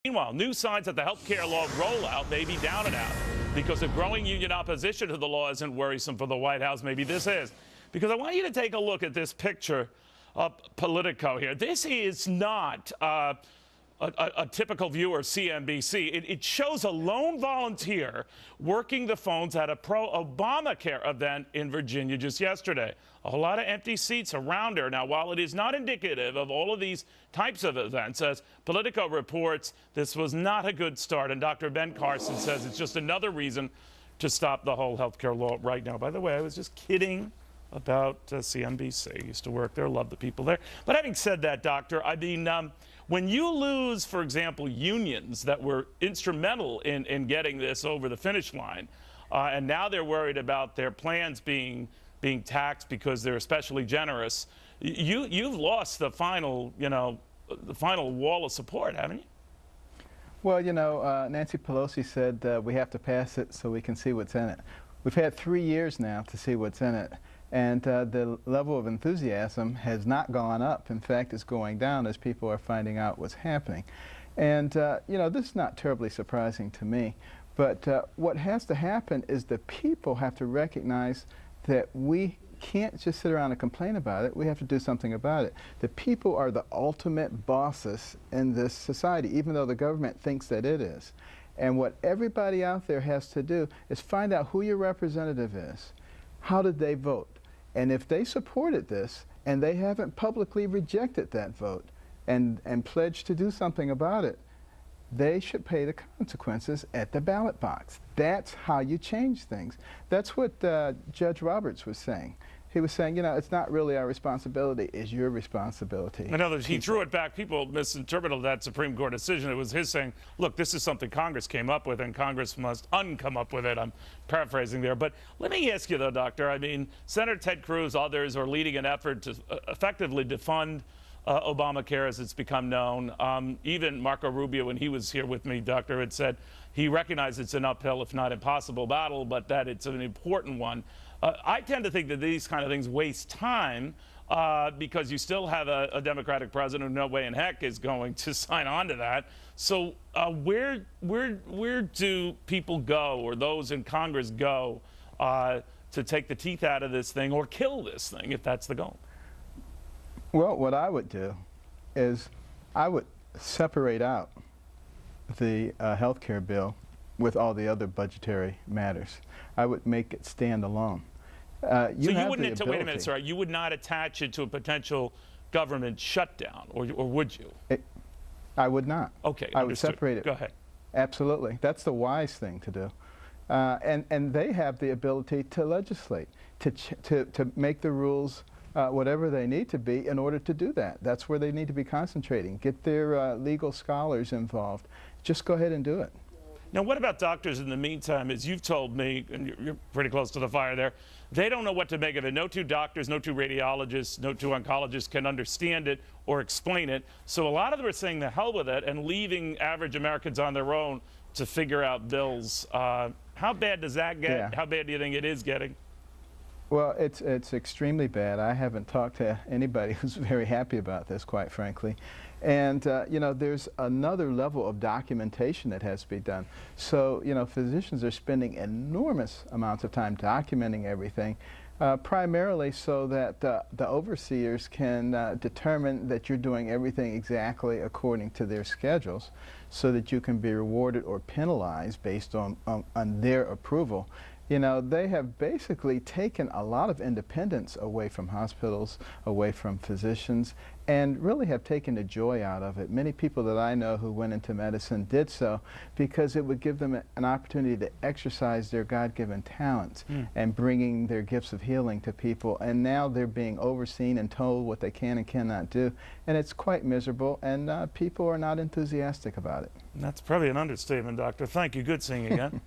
Meanwhile, new signs that the health care law rollout may be down and out because of growing union opposition to the law isn't worrisome for the White House. Maybe this is. Because I want you to take a look at this picture of Politico here. This is not a typical view of CNBC. It shows a lone volunteer working the phones at a pro-Obamacare event in Virginia just yesterday. A whole lot of empty seats around her. Now, while it is not indicative of all of these types of events, as Politico reports, this was not a good start. And Dr. Ben Carson says it's just another reason to stop the whole health care law right now. By the way, I was just kidding about CNBC. I used to work there, love the people there. But having said that, Doctor, I mean, when you lose, for example, unions that were instrumental in getting this over the finish line, and now they're worried about their plans being taxed because they're especially generous, you've lost the final, the final wall of support, haven't you? Well, Nancy Pelosi said we have to pass it so we can see what's in it. We've had 3 years now to see what's in it. And the level of enthusiasm has not gone up. In fact, it's going down as people are finding out what's happening. And, this is not terribly surprising to me. But what has to happen is the people have to recognize that we can't just sit around and complain about it. We have to do something about it. The people are the ultimate bosses in this society, even though the government thinks that it is. And what everybody out there has to do is find out who your representative is. How did they vote? And if they supported this and they haven't publicly rejected that vote and pledged to do something about it, they should pay the consequences at the ballot box. That's how you change things. That's what Judge Roberts was saying. He was saying, it's not really our responsibility, it's your responsibility. In other words, he threw it back. People misinterpreted that Supreme Court decision. It was his saying, look, this is something Congress came up with, and Congress must uncome up with it. I'm paraphrasing there. But let me ask you, though, Doctor, I mean, Senator Ted Cruz, others are leading an effort to effectively defund Obamacare, as it's become known. Even Marco Rubio, when he was here with me, Doctor, had said he recognized it's an uphill, if not impossible battle, but that it's an important one. I tend to think that these kind of things waste time because you still have a Democratic president who no way in heck is going to sign on to that. So where do people go, or those in Congress go, to take the teeth out of this thing or kill this thing, if that's the goal? Well, what I would do is I would separate out the health care bill with all the other budgetary matters. I would make it stand alone. So you wouldn't, wait a minute, sir, you would not attach it to a potential government shutdown, or would you? I would not. Okay, I understood. would separate it. Go ahead. Absolutely. That's the wise thing to do. And they have the ability to legislate, to make the rules whatever they need to be in order to do that. That's where they need to be concentrating. Get their legal scholars involved. Just go ahead and do it. Now, what about doctors in the meantime? As you've told me, and you're pretty close to the fire there, they don't know what to make of it. No two doctors, no two radiologists, no two oncologists can understand it or explain it. So a lot of them are saying the hell with it and leaving average Americans on their own to figure out bills. How bad does that get? Yeah. How bad do you think it is getting? Well, it's extremely bad. I haven't talked to anybody who's very happy about this, quite frankly. And, there's another level of documentation that has to be done. So, physicians are spending enormous amounts of time documenting everything, primarily so that the overseers can determine that you're doing everything exactly according to their schedules, so that you can be rewarded or penalized based on their approval. They have basically taken a lot of independence away from hospitals, away from physicians, and really have taken the joy out of it. Many people that I know who went into medicine did so because it would give them an opportunity to exercise their God-given talents and bringing their gifts of healing to people. And now they're being overseen and told what they can and cannot do. And it's quite miserable, and people are not enthusiastic about it. That's probably an understatement, Doctor. Thank you. Good seeing you again.